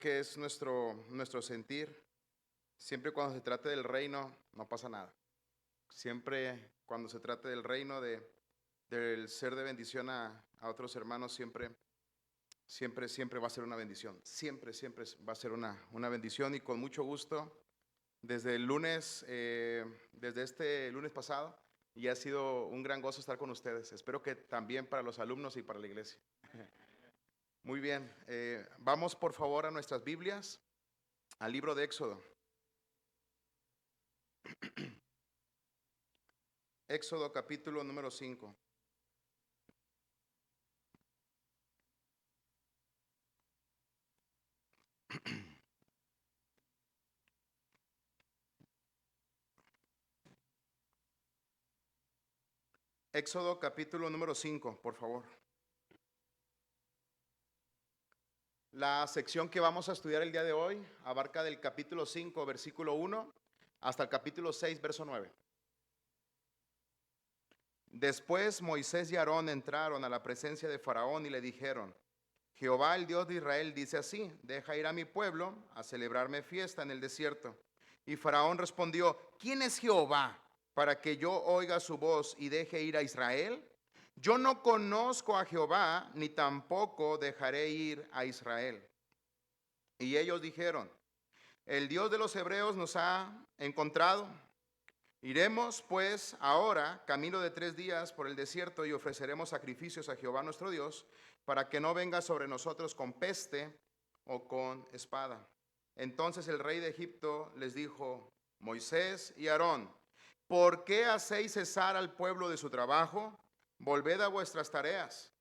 que es nuestro sentir. Siempre cuando se trate del reino, no pasa nada. Siempre cuando se trate del reino, del ser de bendición a otros hermanos, siempre va a ser una bendición. Siempre va a ser una bendición, y con mucho gusto, desde el lunes, desde este lunes pasado, y ha sido un gran gozo estar con ustedes. Espero que también para los alumnos y para la iglesia. Muy bien, vamos por favor a nuestras Biblias, al libro de Éxodo. Éxodo capítulo número 5. Éxodo capítulo número 5, por favor. La sección que vamos a estudiar el día de hoy abarca del capítulo 5, versículo 1, hasta el capítulo 6, verso 9. Después Moisés y Aarón entraron a la presencia de Faraón y le dijeron: Jehová, el Dios de Israel, dice así: deja ir a mi pueblo a celebrarme fiesta en el desierto. Y Faraón respondió: ¿quién es Jehová para que yo oiga su voz y deje ir a Israel? Yo no conozco a Jehová, ni tampoco dejaré ir a Israel. Y ellos dijeron: el Dios de los hebreos nos ha encontrado. Iremos pues ahora camino de 3 días por el desierto y ofreceremos sacrificios a Jehová nuestro Dios, para que no venga sobre nosotros con peste o con espada. Entonces el rey de Egipto les dijo: Moisés y Aarón, ¿por qué hacéis cesar al pueblo de su trabajo? Volved a vuestras tareas.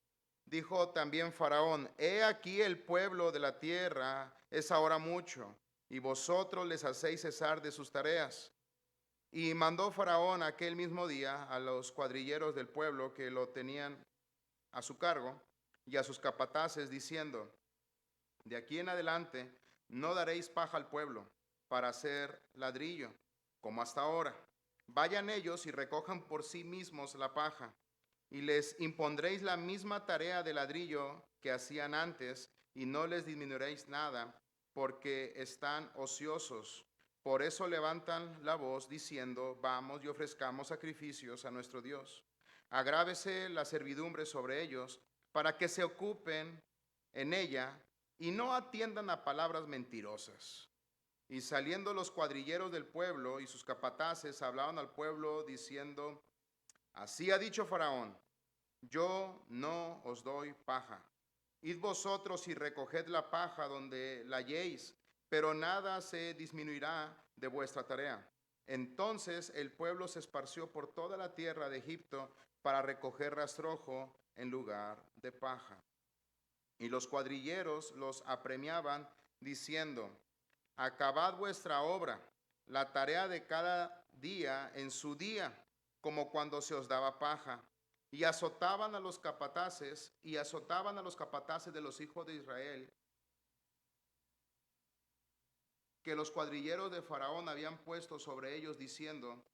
Dijo también Faraón: he aquí el pueblo de la tierra es ahora mucho, y vosotros les hacéis cesar de sus tareas. Y mandó Faraón aquel mismo día a los cuadrilleros del pueblo que lo tenían a su cargo y a sus capataces, diciendo: de aquí en adelante no daréis paja al pueblo para hacer ladrillo, como hasta ahora. Vayan ellos y recojan por sí mismos la paja, y les impondréis la misma tarea de ladrillo que hacían antes, y no les disminuiréis nada, porque están ociosos. Por eso levantan la voz diciendo: vamos y ofrezcamos sacrificios a nuestro Dios. Agrávese la servidumbre sobre ellos, para que se ocupen en ella y no atiendan a palabras mentirosas. Y saliendo los cuadrilleros del pueblo y sus capataces hablaban al pueblo diciendo: así ha dicho Faraón: yo no os doy paja. Id vosotros y recoged la paja donde la halléis, pero nada se disminuirá de vuestra tarea. Entonces el pueblo se esparció por toda la tierra de Egipto para recoger rastrojo en lugar de paja. Y los cuadrilleros los apremiaban diciendo: acabad vuestra obra, la tarea de cada día en su día, como cuando se os daba paja. Y azotaban a los capataces, de los hijos de Israel, que los cuadrilleros de Faraón habían puesto sobre ellos, diciendo: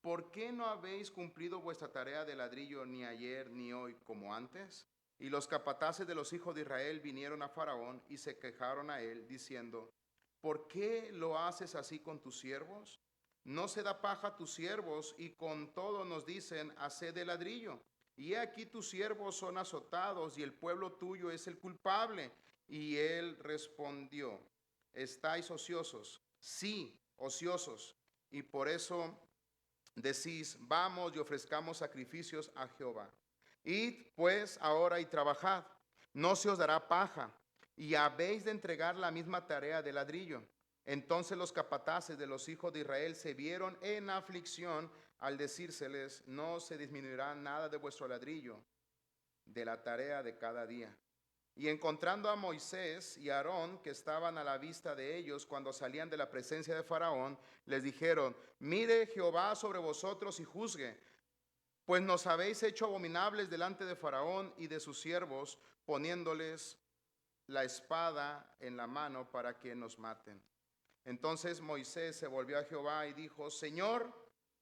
¿por qué no habéis cumplido vuestra tarea de ladrillo ni ayer ni hoy como antes? Y los capataces de los hijos de Israel vinieron a Faraón y se quejaron a él, diciendo: ¿por qué lo haces así con tus siervos? No se da paja a tus siervos, y con todo nos dicen: haced de ladrillo. Y he aquí tus siervos son azotados, y el pueblo tuyo es el culpable. Y él respondió: ¿estáis ociosos? Sí, ociosos. Y por eso decís: vamos y ofrezcamos sacrificios a Jehová. Id pues ahora y trabajad, no se os dará paja, y habéis de entregar la misma tarea de ladrillo. Entonces los capataces de los hijos de Israel se vieron en aflicción al decírseles: no se disminuirá nada de vuestro ladrillo, de la tarea de cada día. Y encontrando a Moisés y a Aarón, que estaban a la vista de ellos cuando salían de la presencia de Faraón, les dijeron: mire Jehová sobre vosotros y juzgue, pues nos habéis hecho abominables delante de Faraón y de sus siervos, poniéndoles la espada en la mano para que nos maten. Entonces Moisés se volvió a Jehová y dijo: Señor,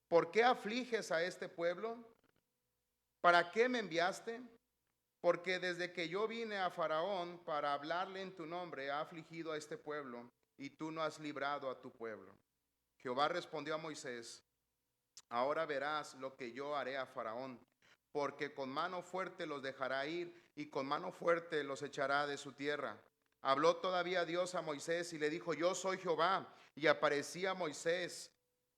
¿por qué afliges a este pueblo? ¿Para qué me enviaste? porque desde que yo vine a Faraón para hablarle en tu nombre, ha afligido a este pueblo, y tú no has librado a tu pueblo. Jehová respondió a Moisés: ahora verás lo que yo haré a Faraón, porque con mano fuerte los dejará ir y con mano fuerte los echará de su tierra. Habló todavía Dios a Moisés y le dijo: yo soy Jehová. Y aparecía Moisés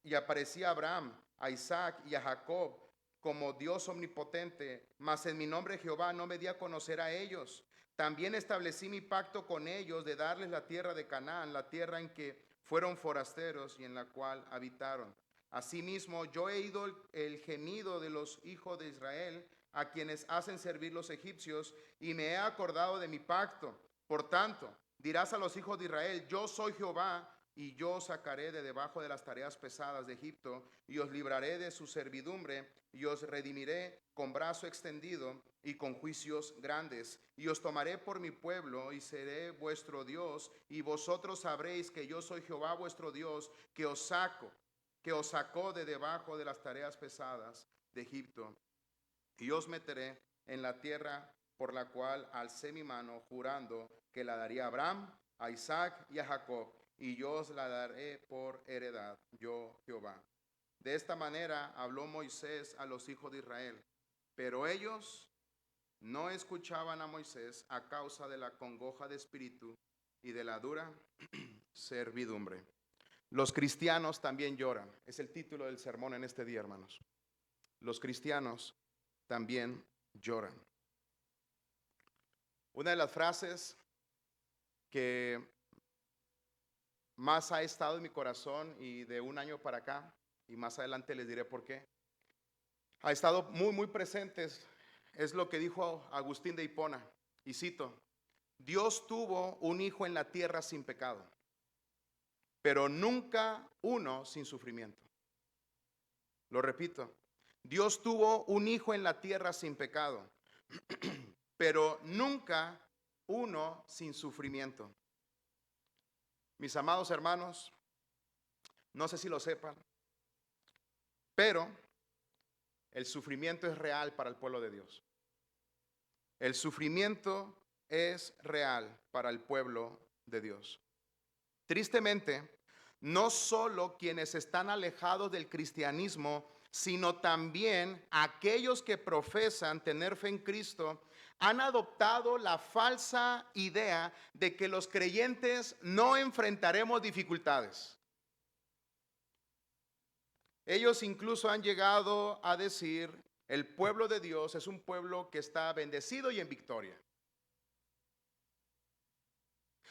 y aparecía a Abraham, a Isaac y a Jacob como Dios omnipotente, mas en mi nombre Jehová no me di a conocer a ellos. También establecí mi pacto con ellos de darles la tierra de Canaán, la tierra en que fueron forasteros y en la cual habitaron. Asimismo, yo he oído el gemido de los hijos de Israel, a quienes hacen servir los egipcios, y me he acordado de mi pacto. Por tanto, dirás a los hijos de Israel: yo soy Jehová, y yo os sacaré de debajo de las tareas pesadas de Egipto, y os libraré de su servidumbre, y os redimiré con brazo extendido y con juicios grandes. Y os tomaré por mi pueblo, y seré vuestro Dios, y vosotros sabréis que yo soy Jehová vuestro Dios, que os sacó de debajo de las tareas pesadas de Egipto. Y os meteré en la tierra por la cual alcé mi mano, jurando que la daría a Abraham, a Isaac y a Jacob, y yo os la daré por heredad, yo Jehová. De esta manera habló Moisés a los hijos de Israel, pero ellos no escuchaban a Moisés a causa de la congoja de espíritu y de la dura servidumbre. Los cristianos también lloran. Es el título del sermón en este día, hermanos. Los cristianos también lloran. Una de las frases que más ha estado en mi corazón, y de un año para acá, y más adelante les diré por qué, ha estado muy presente, es lo que dijo Agustín de Hipona, y cito: Dios tuvo un hijo en la tierra sin pecado, pero nunca uno sin sufrimiento. Lo repito: Dios tuvo un hijo en la tierra sin pecado, pero nunca uno sin sufrimiento. Mis amados hermanos, no sé si lo sepan, pero el sufrimiento es real para el pueblo de Dios. El sufrimiento es real para el pueblo de Dios. Tristemente, no solo quienes están alejados del cristianismo, sino también aquellos que profesan tener fe en Cristo, han adoptado la falsa idea de que los creyentes no enfrentaremos dificultades. Ellos incluso han llegado a decir: el pueblo de Dios es un pueblo que está bendecido y en victoria.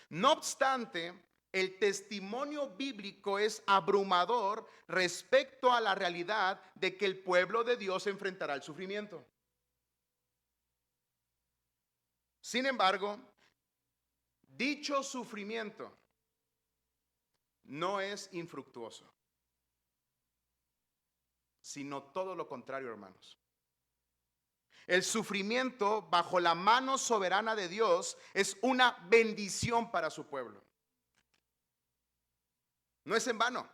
No obstante, el testimonio bíblico es abrumador respecto a la realidad de que el pueblo de Dios enfrentará el sufrimiento. Sin embargo, dicho sufrimiento no es infructuoso, sino todo lo contrario, hermanos. El sufrimiento bajo la mano soberana de Dios es una bendición para su pueblo. No es en vano.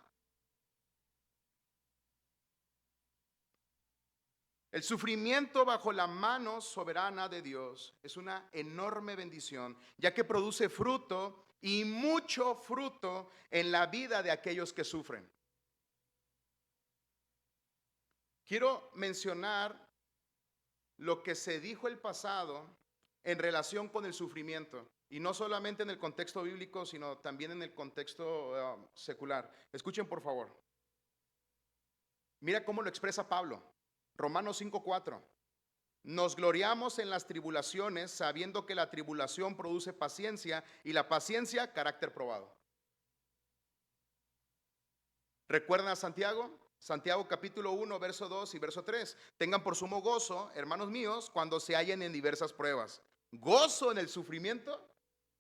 El sufrimiento bajo la mano soberana de Dios es una enorme bendición, ya que produce fruto, y mucho fruto, en la vida de aquellos que sufren. Quiero mencionar lo que se dijo el pasado en relación con el sufrimiento, y no solamente en el contexto bíblico, sino también en el contexto secular. Escuchen, por favor. Mira cómo lo expresa Pablo. Romanos 5:4. Nos gloriamos en las tribulaciones, sabiendo que la tribulación produce paciencia, y la paciencia carácter probado. ¿Recuerdan a Santiago? Santiago capítulo 1, verso 2 y verso 3. Tengan por sumo gozo, hermanos míos, cuando se hallen en diversas pruebas. ¿Gozo en el sufrimiento?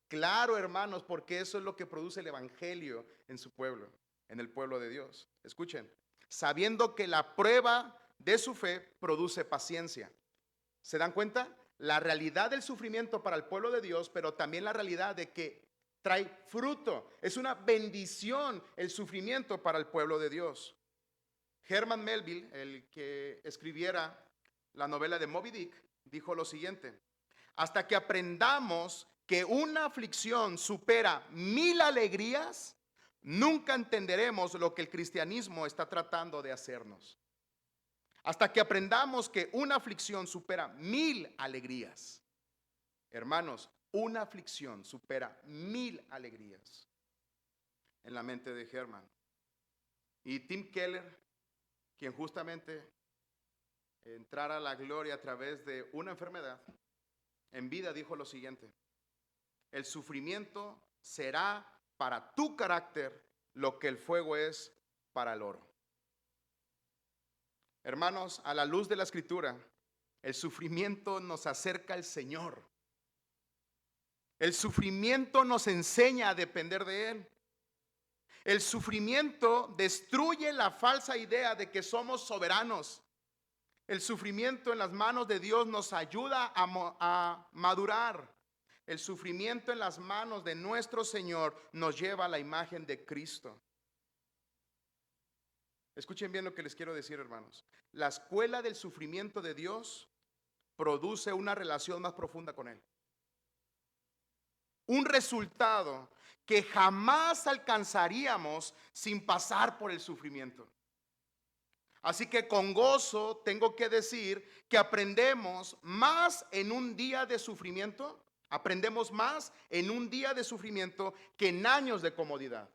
Claro, hermanos, porque eso es lo que produce el evangelio en su pueblo, en el pueblo de Dios. Escuchen: sabiendo que la prueba de su fe produce paciencia. ¿Se dan cuenta? La realidad del sufrimiento para el pueblo de Dios, pero también la realidad de que trae fruto. Es una bendición el sufrimiento para el pueblo de Dios. Herman Melville, el que escribiera la novela de Moby Dick, dijo lo siguiente: hasta que aprendamos que una aflicción supera 1000 alegrías, nunca entenderemos lo que el cristianismo está tratando de hacernos. Hasta que aprendamos que una aflicción supera 1000 alegrías. Hermanos, una aflicción supera 1000 alegrías. En la mente de Herman. Y Tim Keller, quien justamente entrara a la gloria a través de una enfermedad, en vida dijo lo siguiente: el sufrimiento será para tu carácter lo que el fuego es para el oro. Hermanos, a la luz de la Escritura, el sufrimiento nos acerca al Señor. El sufrimiento nos enseña a depender de Él. El sufrimiento destruye la falsa idea de que somos soberanos. El sufrimiento en las manos de Dios nos ayuda a madurar. El sufrimiento en las manos de nuestro Señor nos lleva a la imagen de Cristo. Escuchen bien lo que les quiero decir, hermanos. La escuela del sufrimiento de Dios produce una relación más profunda con Él. Un resultado que jamás alcanzaríamos sin pasar por el sufrimiento. Así que con gozo tengo que decir que aprendemos más en un día de sufrimiento. Aprendemos más en un día de sufrimiento que en años de comodidad.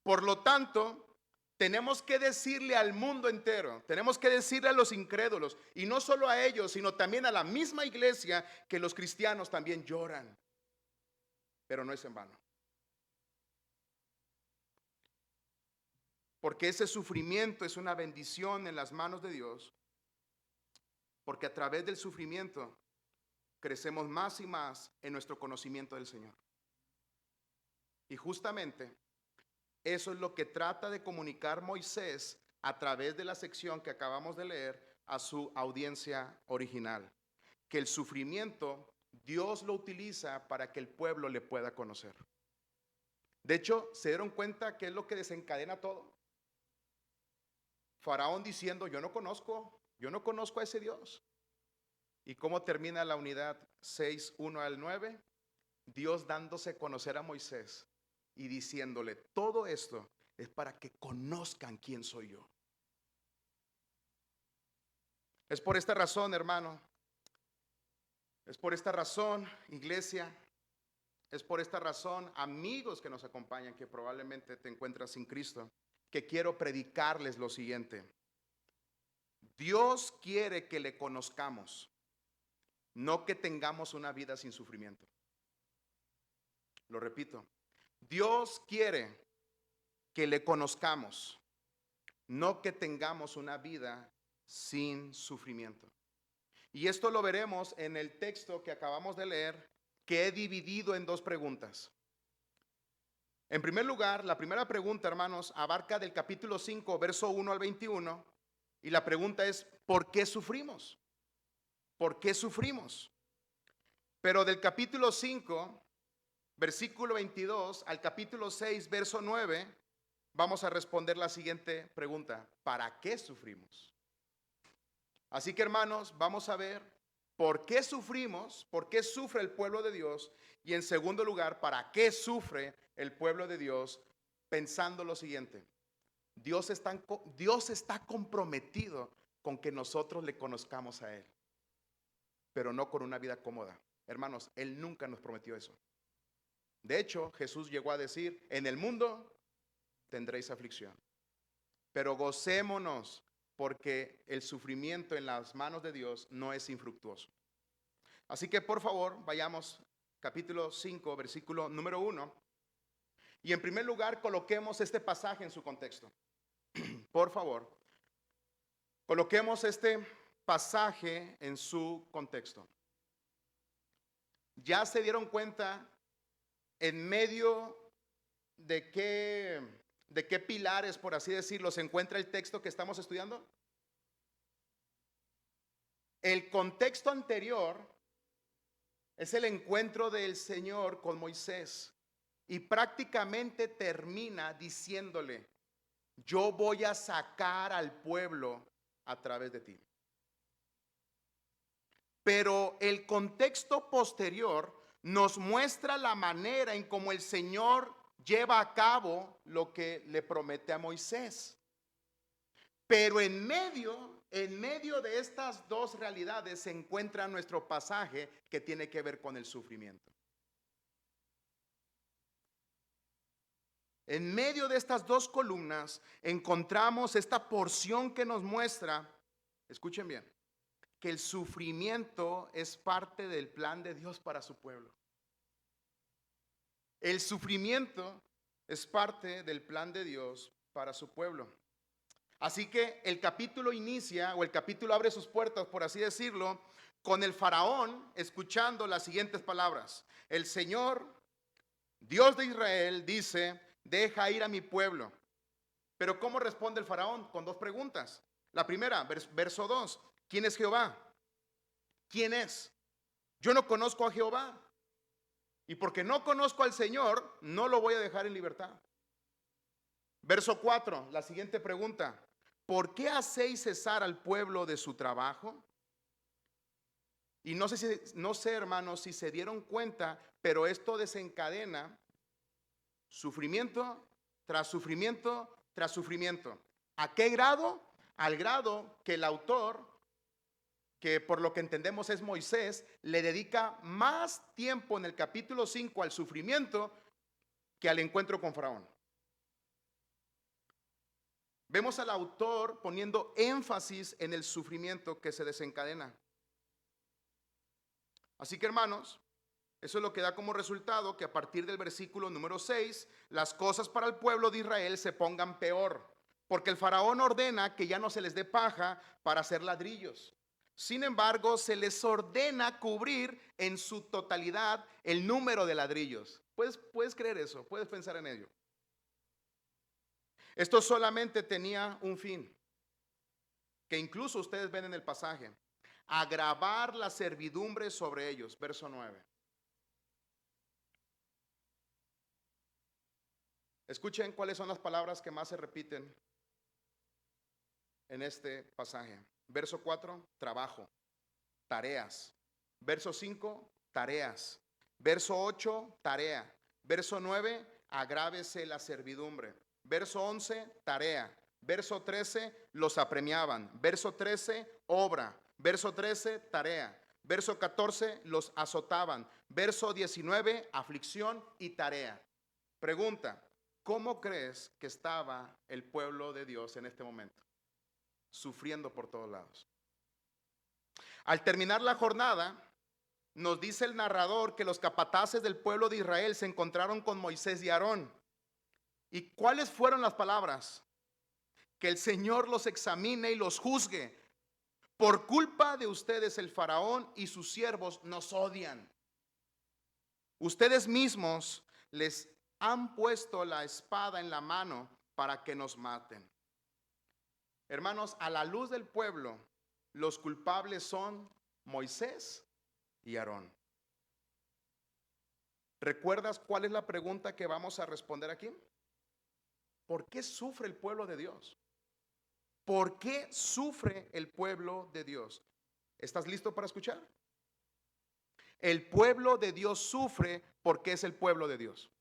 Por lo tanto, tenemos que decirle al mundo entero, tenemos que decirle a los incrédulos, y no solo a ellos, sino también a la misma iglesia, que los cristianos también lloran, pero no es en vano. Porque ese sufrimiento es una bendición en las manos de Dios, porque a través del sufrimiento crecemos más y más en nuestro conocimiento del Señor. Y justamente eso es lo que trata de comunicar Moisés a través de la sección que acabamos de leer a su audiencia original. Que el sufrimiento Dios lo utiliza para que el pueblo le pueda conocer. De hecho, ¿se dieron cuenta qué es lo que desencadena todo? Faraón diciendo: yo no conozco a ese Dios. ¿Y cómo termina la unidad 6, 1 al 9? Dios dándose a conocer a Moisés y diciéndole: todo esto es para que conozcan quién soy yo. Es por esta razón, hermano, es por esta razón, iglesia, es por esta razón, amigos que nos acompañan, que probablemente te encuentras sin Cristo, que quiero predicarles lo siguiente. Dios quiere que le conozcamos, no que tengamos una vida sin sufrimiento. Lo repito. Dios quiere que le conozcamos, no que tengamos una vida sin sufrimiento. Y esto lo veremos en el texto que acabamos de leer, que he dividido en dos preguntas. En primer lugar, la primera pregunta, hermanos, abarca del capítulo 5, verso 1 al 21, y la pregunta es: ¿por qué sufrimos? ¿Por qué sufrimos? Pero del capítulo 5, versículo 22 al capítulo 6, verso 9, vamos a responder la siguiente pregunta: ¿para qué sufrimos? Así que, hermanos, vamos a ver por qué sufrimos, por qué sufre el pueblo de Dios, y en segundo lugar, para qué sufre el pueblo de Dios, pensando lo siguiente: Dios está comprometido con que nosotros le conozcamos a Él, pero no con una vida cómoda. Hermanos, Él nunca nos prometió eso. De hecho, Jesús llegó a decir: en el mundo tendréis aflicción, pero gocémonos, porque el sufrimiento en las manos de Dios no es infructuoso. Así que, por favor, vayamos capítulo 5, versículo número 1. Y en primer lugar, coloquemos este pasaje en su contexto. Por favor, coloquemos este pasaje en su contexto. ¿Ya se dieron cuenta en medio de qué pilares, por así decirlo, se encuentra el texto que estamos estudiando? El contexto anterior es el encuentro del Señor con Moisés, y prácticamente termina diciéndole: yo voy a sacar al pueblo a través de ti. Pero el contexto posterior nos muestra la manera en cómo el Señor lleva a cabo lo que le promete a Moisés. Pero en medio de estas dos realidades se encuentra nuestro pasaje que tiene que ver con el sufrimiento. En medio de estas dos columnas encontramos esta porción que nos muestra, escuchen bien, que el sufrimiento es parte del plan de Dios para su pueblo. El sufrimiento es parte del plan de Dios para su pueblo. Así que el capítulo inicia, o el capítulo abre sus puertas, por así decirlo, con el faraón escuchando las siguientes palabras. El Señor, Dios de Israel, dice: deja ir a mi pueblo. Pero ¿cómo responde el faraón? Con dos preguntas. La primera, verso 2. ¿Quién es Jehová? ¿Quién es? Yo no conozco a Jehová. Y porque no conozco al Señor, no lo voy a dejar en libertad. Verso 4, la siguiente pregunta. ¿Por qué hacéis cesar al pueblo de su trabajo? Y no sé, hermanos, si se dieron cuenta, pero esto desencadena sufrimiento tras sufrimiento tras sufrimiento. ¿A qué grado? Al grado que el autor, que por lo que entendemos es Moisés, le dedica más tiempo en el capítulo 5 al sufrimiento que al encuentro con Faraón. Vemos al autor poniendo énfasis en el sufrimiento que se desencadena. Así que, hermanos, eso es lo que da como resultado que a partir del versículo número 6, las cosas para el pueblo de Israel se pongan peor, porque el faraón ordena que ya no se les dé paja para hacer ladrillos. Sin embargo, se les ordena cubrir en su totalidad el número de ladrillos. ¿Puedes creer eso? ¿Puedes pensar en ello? Esto solamente tenía un fin, que incluso ustedes ven en el pasaje: agravar la servidumbre sobre ellos. Verso 9. Escuchen cuáles son las palabras que más se repiten en este pasaje. Verso 4, trabajo, tareas. Verso 5, tareas. Verso 8, tarea. Verso 9, agrávese la servidumbre. Verso 11, tarea. Verso 13, los apremiaban. Verso 13, obra. Verso 13, tarea. Verso 14, los azotaban. Verso 19, aflicción y tarea. Pregunta: ¿cómo crees que estaba el pueblo de Dios en este momento? Sufriendo por todos lados. Al terminar la jornada, nos dice el narrador que los capataces del pueblo de Israel se encontraron con Moisés y Aarón. ¿Y cuáles fueron las palabras? Que el Señor los examine y los juzgue. Por culpa de ustedes el faraón y sus siervos nos odian. Ustedes mismos les han puesto la espada en la mano para que nos maten. Hermanos, a la luz del pueblo, los culpables son Moisés y Aarón. ¿Recuerdas cuál es la pregunta que vamos a responder aquí? ¿Por qué sufre el pueblo de Dios? ¿Por qué sufre el pueblo de Dios? ¿Estás listo para escuchar? El pueblo de Dios sufre porque es el pueblo de Dios.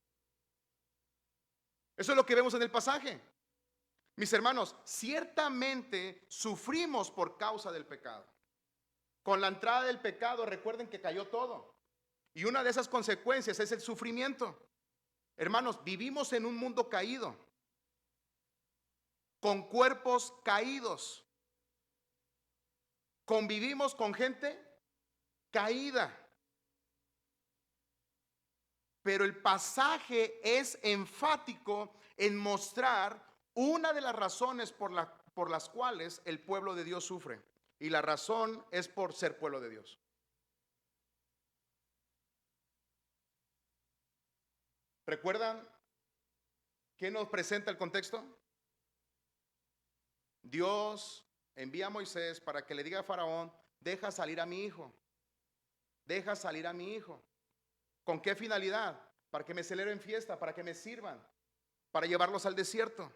Eso es lo que vemos en el pasaje. Mis hermanos, ciertamente sufrimos por causa del pecado. Con la entrada del pecado, recuerden que cayó todo. Y una de esas consecuencias es el sufrimiento. Hermanos, vivimos en un mundo caído, con cuerpos caídos. Convivimos con gente caída. Pero el pasaje es enfático en mostrar una de las razones por las cuales el pueblo de Dios sufre. Y la razón es por ser pueblo de Dios. ¿Recuerdan qué nos presenta el contexto? Dios envía a Moisés para que le diga a Faraón: deja salir a mi hijo. Deja salir a mi hijo. ¿Con qué finalidad? Para que me celebren fiesta, para que me sirvan, para llevarlos al desierto.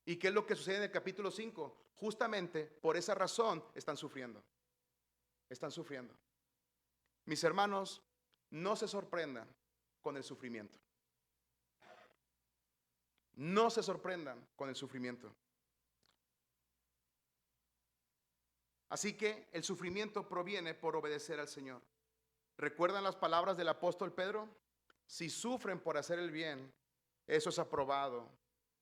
¿Y qué es lo que sucede en el capítulo 5? Justamente por esa razón están sufriendo. Están sufriendo. Mis hermanos, no se sorprendan con el sufrimiento. No se sorprendan con el sufrimiento. Así que el sufrimiento proviene por obedecer al Señor. ¿Recuerdan las palabras del apóstol Pedro? Si sufren por hacer el bien, eso es aprobado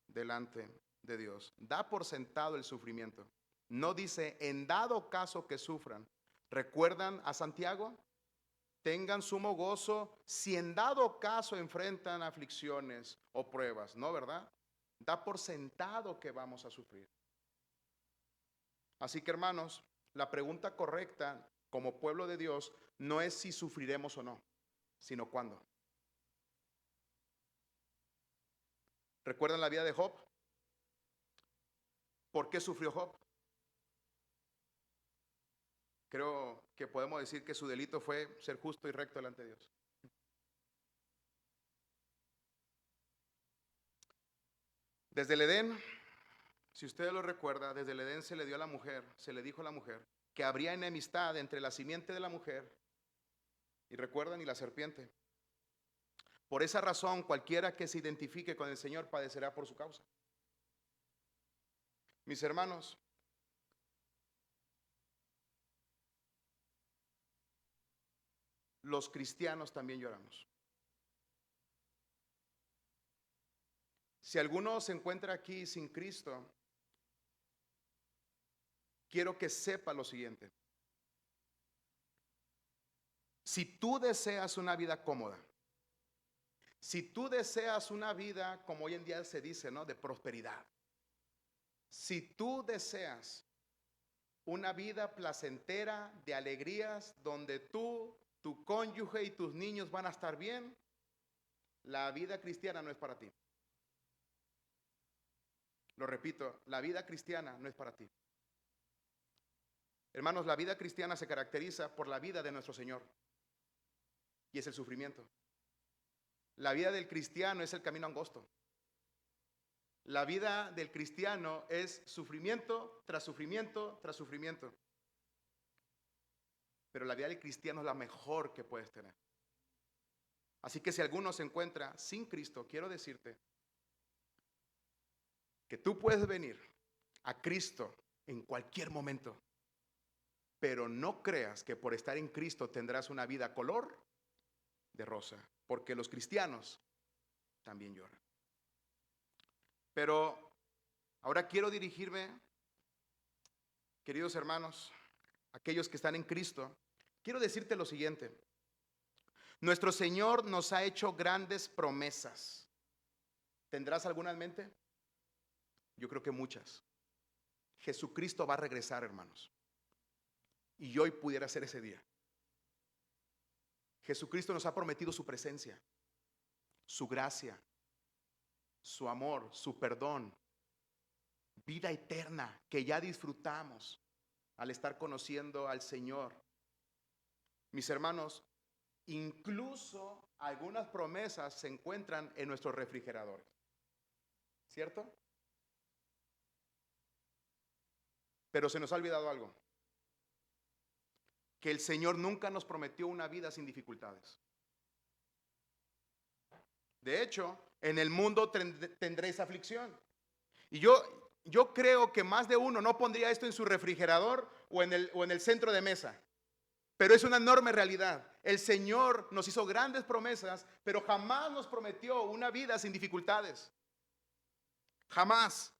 delante de Dios. Da por sentado el sufrimiento. No dice, en dado caso que sufran. ¿Recuerdan a Santiago? Tengan sumo gozo si en dado caso enfrentan aflicciones o pruebas, ¿no, verdad? Da por sentado que vamos a sufrir. Así que, hermanos, la pregunta correcta como pueblo de Dios no es si sufriremos o no, sino cuándo. ¿Recuerdan la vida de Job? ¿Por qué sufrió Job? Creo que podemos decir que su delito fue ser justo y recto delante de Dios. Desde el Edén, si usted lo recuerda, desde el Edén se le dio a la mujer, se le dijo a la mujer que habría enemistad entre la simiente de la mujer y recuerdan y la serpiente. Por esa razón, cualquiera que se identifique con el Señor padecerá por su causa. Mis hermanos, los cristianos también lloramos. Si alguno se encuentra aquí sin Cristo, quiero que sepa lo siguiente. Si tú deseas una vida cómoda, si tú deseas una vida, como hoy en día se dice, ¿no?, de prosperidad, si tú deseas una vida placentera, de alegrías, donde tú, tu cónyuge y tus niños van a estar bien, la vida cristiana no es para ti. Lo repito, la vida cristiana no es para ti. Hermanos, la vida cristiana se caracteriza por la vida de nuestro Señor, y es el sufrimiento. La vida del cristiano es el camino angosto. La vida del cristiano es sufrimiento tras sufrimiento tras sufrimiento. Pero la vida del cristiano es la mejor que puedes tener. Así que si alguno se encuentra sin Cristo, quiero decirte que tú puedes venir a Cristo en cualquier momento, pero no creas que por estar en Cristo tendrás una vida color de rosa, porque los cristianos también lloran. Pero ahora quiero dirigirme, queridos hermanos, aquellos que están en Cristo, quiero decirte lo siguiente. Nuestro Señor nos ha hecho grandes promesas. ¿Tendrás alguna en mente? Yo creo que muchas. Jesucristo va a regresar, hermanos. Y hoy pudiera ser ese día. Jesucristo nos ha prometido su presencia, su gracia, su amor, su perdón, vida eterna que ya disfrutamos al estar conociendo al Señor. Mis hermanos, incluso algunas promesas se encuentran en nuestros refrigeradores, ¿cierto? Pero se nos ha olvidado algo, que el Señor nunca nos prometió una vida sin dificultades. De hecho, en el mundo tendréis aflicción. Y yo creo que más de uno no pondría esto en su refrigerador o en el centro de mesa. Pero es una enorme realidad. El Señor nos hizo grandes promesas, pero jamás nos prometió una vida sin dificultades. Jamás.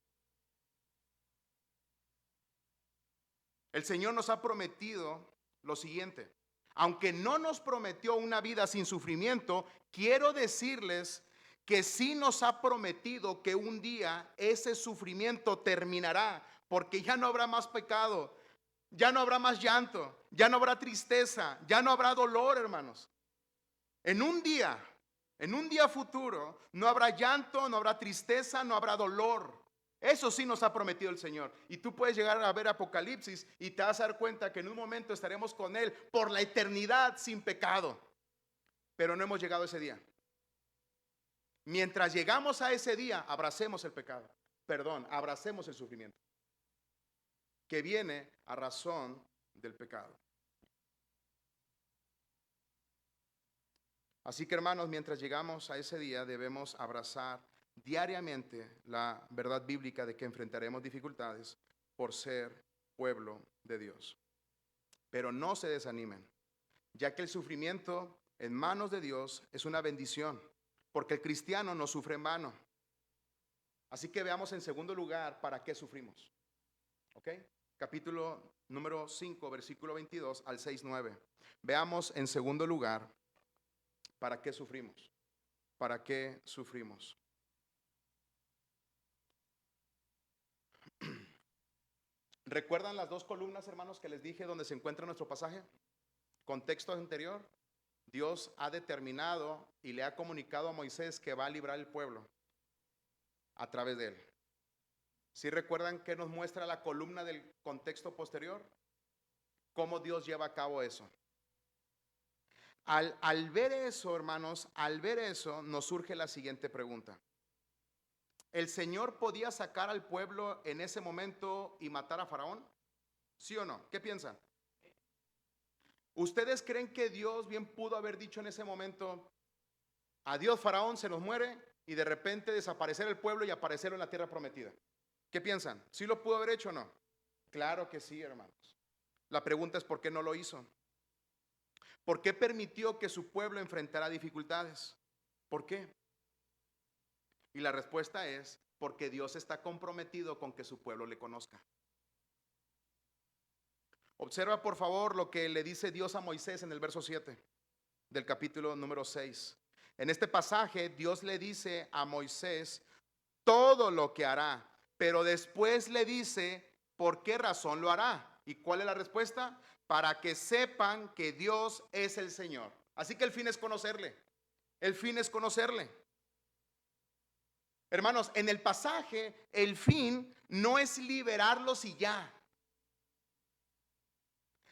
El Señor nos ha prometido lo siguiente. Aunque no nos prometió una vida sin sufrimiento, quiero decirles que sí nos ha prometido que un día ese sufrimiento terminará, porque ya no habrá más pecado, ya no habrá más llanto, ya no habrá tristeza, ya no habrá dolor, hermanos. En un día futuro, no habrá llanto, no habrá tristeza, no habrá dolor. Eso sí nos ha prometido el Señor. Y tú puedes llegar a ver Apocalipsis y te vas a dar cuenta que en un momento estaremos con Él por la eternidad sin pecado. Pero no hemos llegado a ese día. Mientras llegamos a ese día, abracemos el pecado. Abracemos el sufrimiento que viene a razón del pecado. Así que hermanos, mientras llegamos a ese día debemos abrazar diariamente la verdad bíblica de que enfrentaremos dificultades por ser pueblo de Dios. Pero no se desanimen, ya que el sufrimiento en manos de Dios es una bendición, porque el cristiano no sufre en vano. Así que veamos en segundo lugar para qué sufrimos. ¿Ok? Capítulo número 5, versículo 22 al 6:9. Veamos en segundo lugar para qué sufrimos. ¿Para qué sufrimos? ¿Recuerdan las dos columnas, hermanos, que les dije donde se encuentra nuestro pasaje? Contexto anterior. Dios ha determinado y le ha comunicado a Moisés que va a librar el pueblo a través de él. ¿Sí recuerdan que nos muestra la columna del contexto posterior? ¿Cómo Dios lleva a cabo eso? Al ver eso, hermanos, al ver eso, nos surge la siguiente pregunta. ¿El Señor podía sacar al pueblo en ese momento y matar a Faraón? ¿Sí o no? ¿Qué piensan? ¿Ustedes creen que Dios bien pudo haber dicho en ese momento, adiós Faraón, se nos muere, y de repente desaparecer el pueblo y aparecer en la tierra prometida? ¿Qué piensan? ¿Sí lo pudo haber hecho o no? Claro que sí, hermanos. La pregunta es ¿por qué no lo hizo? ¿Por qué permitió que su pueblo enfrentara dificultades? ¿Por qué? Y la respuesta es porque Dios está comprometido con que su pueblo le conozca. Observa por favor lo que le dice Dios a Moisés en el verso 7 del capítulo número 6. En este pasaje Dios le dice a Moisés todo lo que hará, pero después le dice por qué razón lo hará. ¿Y cuál es la respuesta? Para que sepan que Dios es el Señor. Así que el fin es conocerle. El fin es conocerle. Hermanos, en el pasaje el fin no es liberarlos y ya,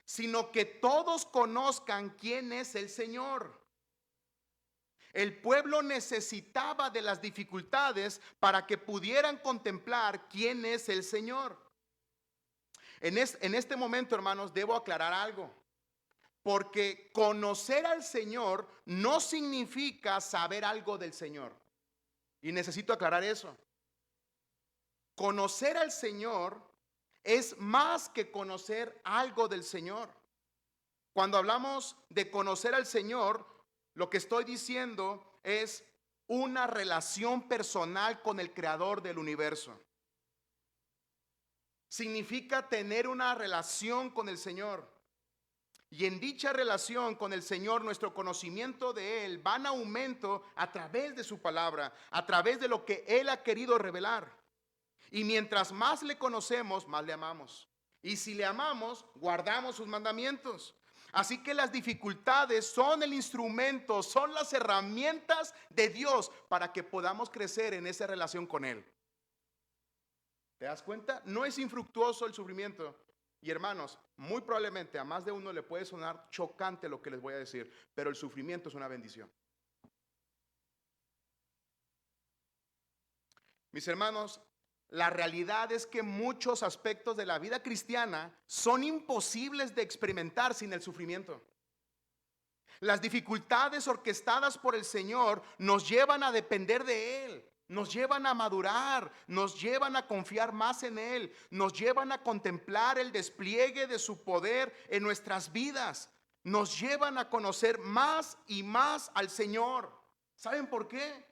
sino que todos conozcan quién es el Señor. El pueblo necesitaba de las dificultades para que pudieran contemplar quién es el Señor. En este momento, hermanos, debo aclarar algo. Porque conocer al Señor no significa saber algo del Señor. Y necesito aclarar eso. Conocer al Señor es más que conocer algo del Señor. Cuando hablamos de conocer al Señor, lo que estoy diciendo es una relación personal con el Creador del universo. Significa tener una relación con el Señor. Y en dicha relación con el Señor, nuestro conocimiento de Él va en aumento a través de su palabra, a través de lo que Él ha querido revelar. Y mientras más le conocemos, más le amamos. Y si le amamos, guardamos sus mandamientos. Así que las dificultades son el instrumento, son las herramientas de Dios para que podamos crecer en esa relación con Él. ¿Te das cuenta? No es infructuoso el sufrimiento. Y hermanos, muy probablemente a más de uno le puede sonar chocante lo que les voy a decir, pero el sufrimiento es una bendición. Mis hermanos, la realidad es que muchos aspectos de la vida cristiana son imposibles de experimentar sin el sufrimiento. Las dificultades orquestadas por el Señor nos llevan a depender de Él. Nos llevan a madurar, nos llevan a confiar más en Él, nos llevan a contemplar el despliegue de su poder en nuestras vidas, nos llevan a conocer más y más al Señor. ¿Saben por qué?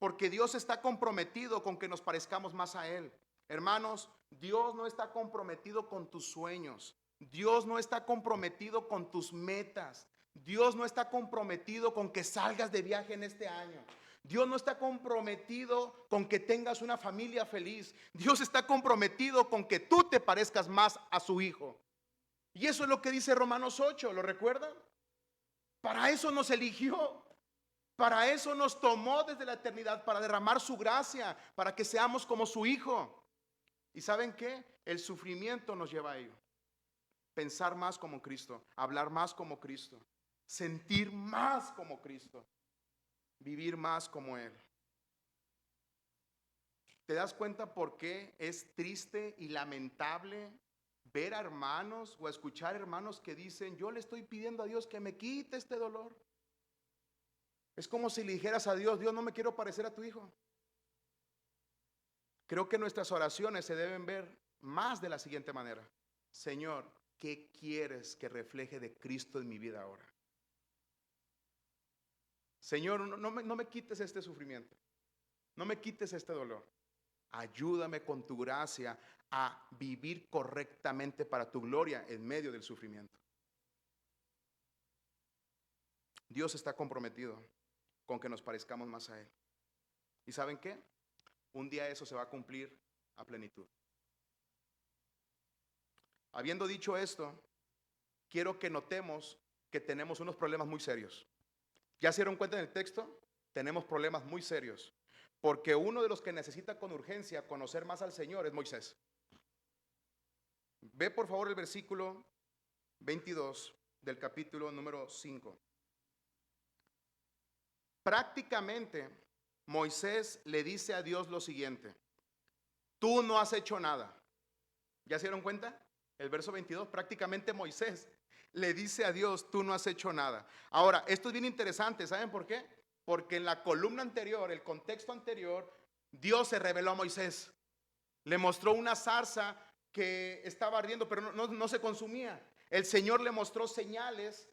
Porque Dios está comprometido con que nos parezcamos más a Él. Hermanos, Dios no está comprometido con tus sueños, Dios no está comprometido con tus metas, Dios no está comprometido con que salgas de viaje en este año. Dios no está comprometido con que tengas una familia feliz. Dios está comprometido con que tú te parezcas más a su Hijo. Y eso es lo que dice Romanos 8, ¿lo recuerdan? Para eso nos eligió. Para eso nos tomó desde la eternidad, para derramar su gracia, para que seamos como su Hijo. ¿Y saben qué? El sufrimiento nos lleva a ello. Pensar más como Cristo, hablar más como Cristo, sentir más como Cristo, vivir más como Él. ¿Te das cuenta por qué es triste y lamentable ver a hermanos o escuchar hermanos que dicen, yo le estoy pidiendo a Dios que me quite este dolor? Es como si le dijeras a Dios, Dios, no me quiero parecer a tu hijo. Creo que nuestras oraciones se deben ver más de la siguiente manera. Señor, ¿qué quieres que refleje de Cristo en mi vida ahora? Señor, no me quites este sufrimiento. No me quites este dolor. Ayúdame con tu gracia a vivir correctamente para tu gloria en medio del sufrimiento. Dios está comprometido con que nos parezcamos más a Él. ¿Y saben qué? Un día eso se va a cumplir a plenitud. Habiendo dicho esto, quiero que notemos que tenemos unos problemas muy serios. ¿Ya se dieron cuenta en el texto? Tenemos problemas muy serios. Porque uno de los que necesita con urgencia conocer más al Señor es Moisés. Ve por favor el versículo 22 del capítulo número 5. Prácticamente Moisés le dice a Dios lo siguiente: tú no has hecho nada. ¿Ya se dieron cuenta? El verso 22, prácticamente Moisés le dice a Dios, tú no has hecho nada. Ahora, esto es bien interesante, ¿saben por qué? Porque en la columna anterior, el contexto anterior, Dios se reveló a Moisés. Le mostró una zarza que estaba ardiendo, pero no se consumía. El Señor le mostró señales.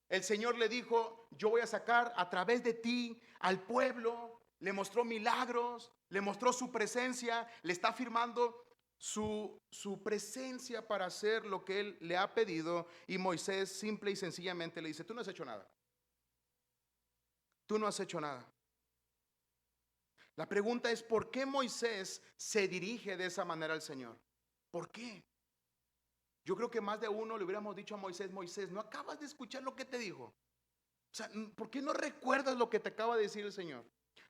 El Señor le dijo, yo voy a sacar a través de ti al pueblo. Le mostró milagros, le mostró su presencia, le está afirmando su presencia para hacer lo que Él le ha pedido. Y Moisés simple y sencillamente le dice, tú no has hecho nada. Tú no has hecho nada. La pregunta es, ¿por qué Moisés se dirige de esa manera al Señor? ¿Por qué? Yo creo que más de uno le hubiéramos dicho a Moisés, Moisés, ¿no acabas de escuchar lo que te dijo? O sea, ¿por qué no recuerdas lo que te acaba de decir el Señor?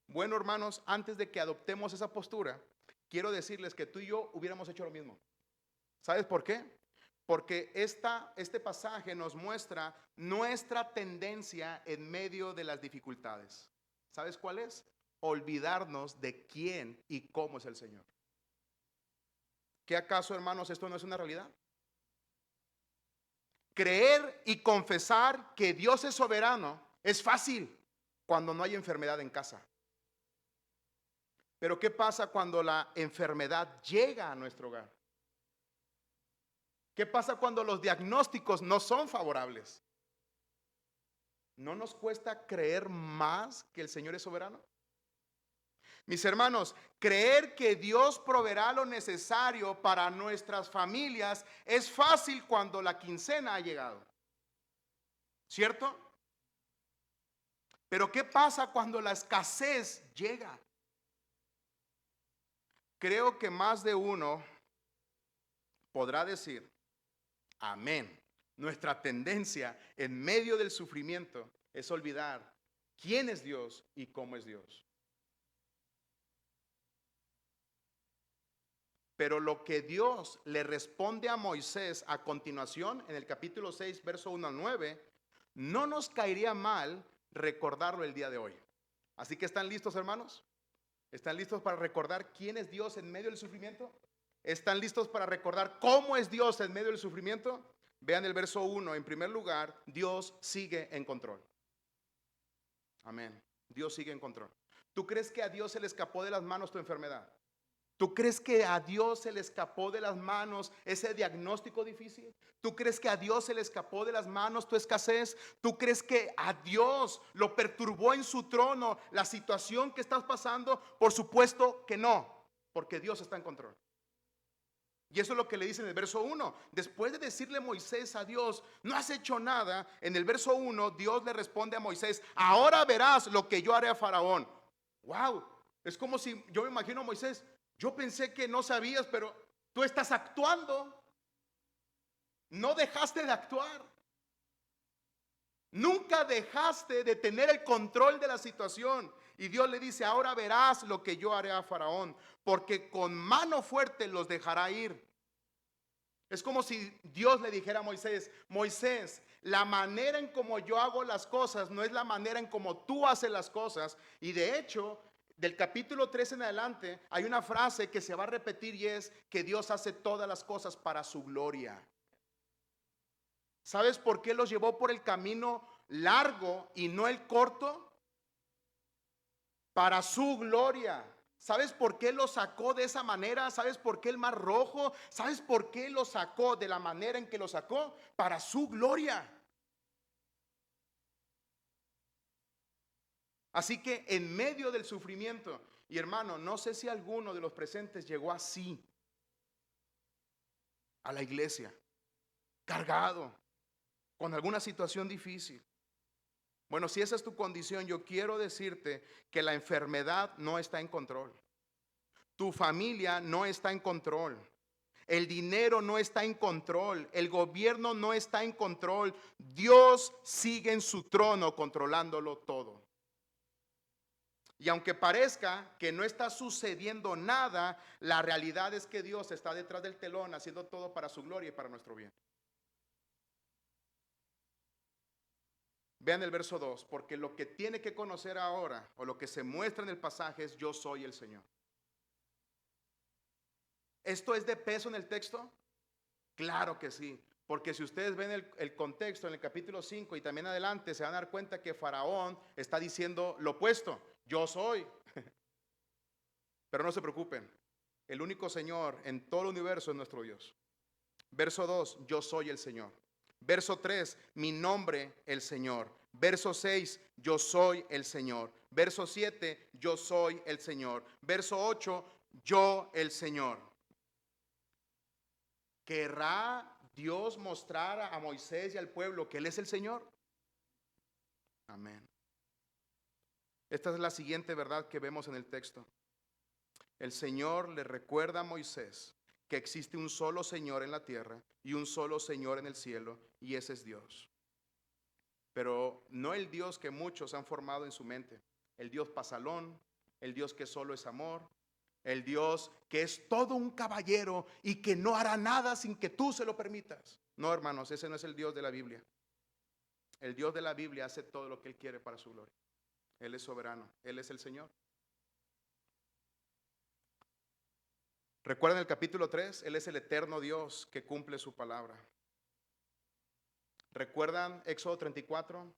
Bueno, hermanos, antes de que adoptemos esa postura, quiero decirles que tú y yo hubiéramos hecho lo mismo. ¿Sabes por qué? Porque este pasaje nos muestra nuestra tendencia en medio de las dificultades. ¿Sabes cuál es? Olvidarnos de quién y cómo es el Señor. ¿Qué acaso, hermanos, esto no es una realidad? Creer y confesar que Dios es soberano es fácil cuando no hay enfermedad en casa. Pero ¿qué pasa cuando la enfermedad llega a nuestro hogar? ¿Qué pasa cuando los diagnósticos no son favorables? ¿No nos cuesta creer más que el Señor es soberano? Mis hermanos, creer que Dios proveerá lo necesario para nuestras familias es fácil cuando la quincena ha llegado, ¿cierto? Pero ¿qué pasa cuando la escasez llega? Creo que más de uno podrá decir, amén. Nuestra tendencia en medio del sufrimiento es olvidar quién es Dios y cómo es Dios. Pero lo que Dios le responde a Moisés a continuación, en el capítulo 6, verso 1 al 9, no nos caería mal recordarlo el día de hoy. Así que ¿están listos, hermanos? ¿Están listos para recordar quién es Dios en medio del sufrimiento? ¿Están listos para recordar cómo es Dios en medio del sufrimiento? Vean el verso 1. En primer lugar, Dios sigue en control. Amén. Dios sigue en control. ¿Tú crees que a Dios se le escapó de las manos tu enfermedad? ¿Tú crees que a Dios se le escapó de las manos ese diagnóstico difícil? ¿Tú crees que a Dios se le escapó de las manos tu escasez? ¿Tú crees que a Dios lo perturbó en su trono la situación que estás pasando? Por supuesto que no, porque Dios está en control. Y eso es lo que le dice en el verso 1. Después de decirle Moisés a Dios, no has hecho nada, en el verso 1 Dios le responde a Moisés, ahora verás lo que yo haré a Faraón. Wow, es como si yo me imagino a Moisés, yo pensé que no sabías, pero tú estás actuando. No dejaste de actuar. Nunca dejaste de tener el control de la situación. Y Dios le dice, ahora verás lo que yo haré a Faraón, porque con mano fuerte los dejará ir. Es como si Dios le dijera a Moisés, Moisés, la manera en como yo hago las cosas no es la manera en como tú haces las cosas. Y de hecho, del capítulo 3 en adelante, hay una frase que se va a repetir y es que Dios hace todas las cosas para su gloria. ¿Sabes por qué los llevó por el camino largo y no el corto? para su gloria. ¿Sabes por qué lo sacó de esa manera? ¿Sabes por qué el mar rojo? ¿Sabes por qué lo sacó de la manera en que lo sacó? Para su gloria. Así que en medio del sufrimiento, y hermano, no sé si alguno de los presentes llegó así a la iglesia, cargado, con alguna situación difícil. Bueno, si esa es tu condición, yo quiero decirte que la enfermedad no está en control. Tu familia no está en control. El dinero no está en control. El gobierno no está en control. Dios sigue en su trono controlándolo todo. Y aunque parezca que no está sucediendo nada, la realidad es que Dios está detrás del telón haciendo todo para su gloria y para nuestro bien. Vean el verso 2, porque lo que tiene que conocer ahora, o lo que se muestra en el pasaje, es: yo soy el Señor. ¿Esto es de peso en el texto? Claro que sí, porque si ustedes ven el contexto en el capítulo 5 y también adelante, se van a dar cuenta que Faraón está diciendo lo opuesto: yo soy. Pero no se preocupen, el único Señor en todo el universo es nuestro Dios. Verso 2, yo soy el Señor. Verso 3, mi nombre el Señor. Verso 6, yo soy el Señor. Verso 7, yo soy el Señor. Verso 8, yo el Señor. ¿Querrá Dios mostrar a Moisés y al pueblo que Él es el Señor? Amén. Esta es la siguiente verdad que vemos en el texto. El Señor le recuerda a Moisés que existe un solo Señor en la tierra y un solo Señor en el cielo, y ese es Dios. Pero no el Dios que muchos han formado en su mente, el Dios pasalón, el Dios que solo es amor, el Dios que es todo un caballero y que no hará nada sin que tú se lo permitas. No, hermanos, ese no es el Dios de la Biblia. El Dios de la Biblia hace todo lo que Él quiere para su gloria. Él es soberano, Él es el Señor. Recuerden el capítulo 3, Él es el eterno Dios que cumple su palabra. ¿Recuerdan Éxodo 34?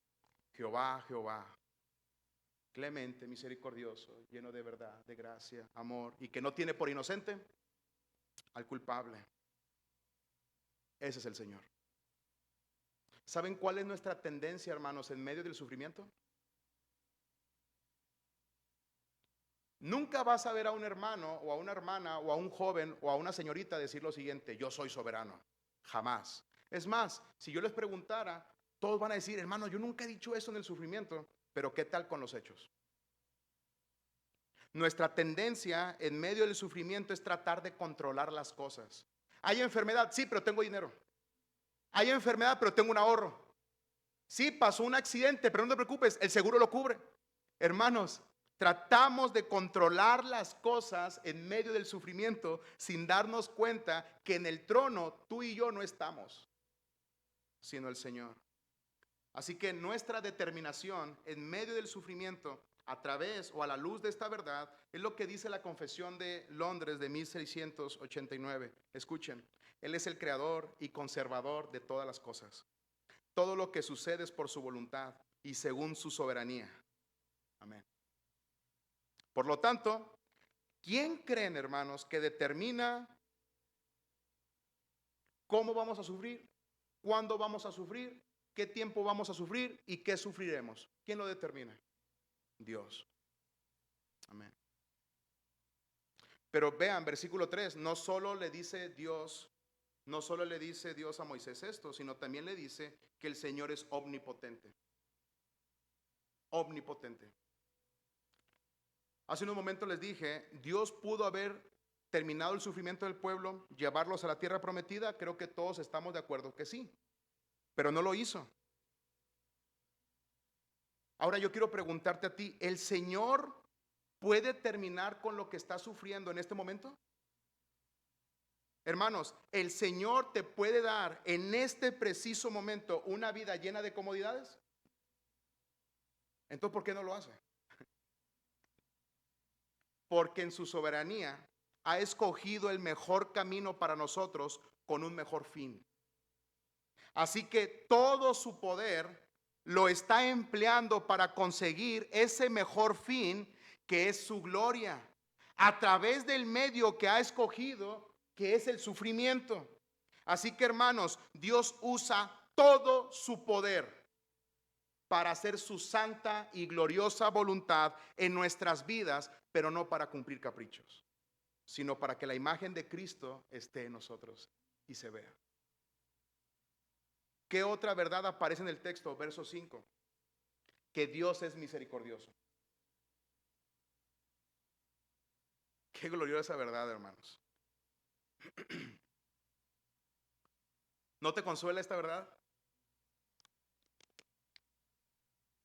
Jehová, Jehová, clemente, misericordioso, lleno de verdad, de gracia, amor, y que no tiene por inocente al culpable. Ese es el Señor. ¿Saben cuál es nuestra tendencia, hermanos, en medio del sufrimiento? Nunca vas a ver a un hermano o a una hermana o a un joven o a una señorita decir lo siguiente: yo soy soberano. Jamás. Es más, si yo les preguntara, todos van a decir: hermano, yo nunca he dicho eso en el sufrimiento. Pero ¿qué tal con los hechos? Nuestra tendencia en medio del sufrimiento es tratar de controlar las cosas. Hay enfermedad, sí, pero tengo dinero. Hay enfermedad, pero tengo un ahorro. Sí, pasó un accidente, pero no te preocupes, el seguro lo cubre. Hermanos, tratamos de controlar las cosas en medio del sufrimiento sin darnos cuenta que en el trono tú y yo no estamos, sino el Señor. Así que nuestra determinación en medio del sufrimiento, a través o a la luz de esta verdad, es lo que dice la Confesión de Londres de 1689. Escuchen: Él es el creador y conservador de todas las cosas. Todo lo que sucede es por su voluntad y según su soberanía. Amén. Por lo tanto, ¿quién creen, hermanos, que determina cómo vamos a sufrir, cuándo vamos a sufrir, qué tiempo vamos a sufrir y qué sufriremos? ¿Quién lo determina? Dios. Amén. Pero vean, versículo 3, no solo le dice Dios a Moisés esto, sino también le dice que el Señor es omnipotente. Omnipotente. Hace unos momentos les dije, Dios pudo haber terminado el sufrimiento del pueblo, llevarlos a la tierra prometida. Creo que todos estamos de acuerdo que sí, pero no lo hizo. Ahora yo quiero preguntarte a ti, ¿el Señor puede terminar con lo que está sufriendo en este momento? Hermanos, ¿el Señor te puede dar en este preciso momento una vida llena de comodidades? Entonces, ¿por qué no lo hace? Porque en su soberanía ha escogido el mejor camino para nosotros con un mejor fin. Así que todo su poder lo está empleando para conseguir ese mejor fin, que es su gloria, a través del medio que ha escogido, que es el sufrimiento. Así que, hermanos, Dios usa todo su poder para hacer su santa y gloriosa voluntad en nuestras vidas, pero no para cumplir caprichos, sino para que la imagen de Cristo esté en nosotros y se vea. ¿Qué otra verdad aparece en el texto? Verso 5. Que Dios es misericordioso. Qué gloriosa verdad, hermanos. ¿No te consuela esta verdad?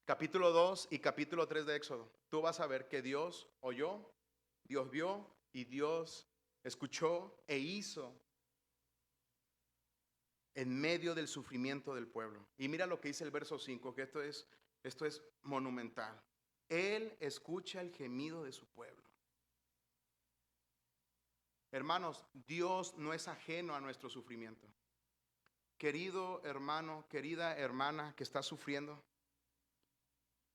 Capítulo 2 y capítulo 3 de Éxodo. Tú vas a ver que Dios oyó, Dios vio y Dios escuchó e hizo en medio del sufrimiento del pueblo. Y mira lo que dice el verso 5, que esto es monumental. Él escucha el gemido de su pueblo. Hermanos, Dios no es ajeno a nuestro sufrimiento. Querido hermano, querida hermana que está sufriendo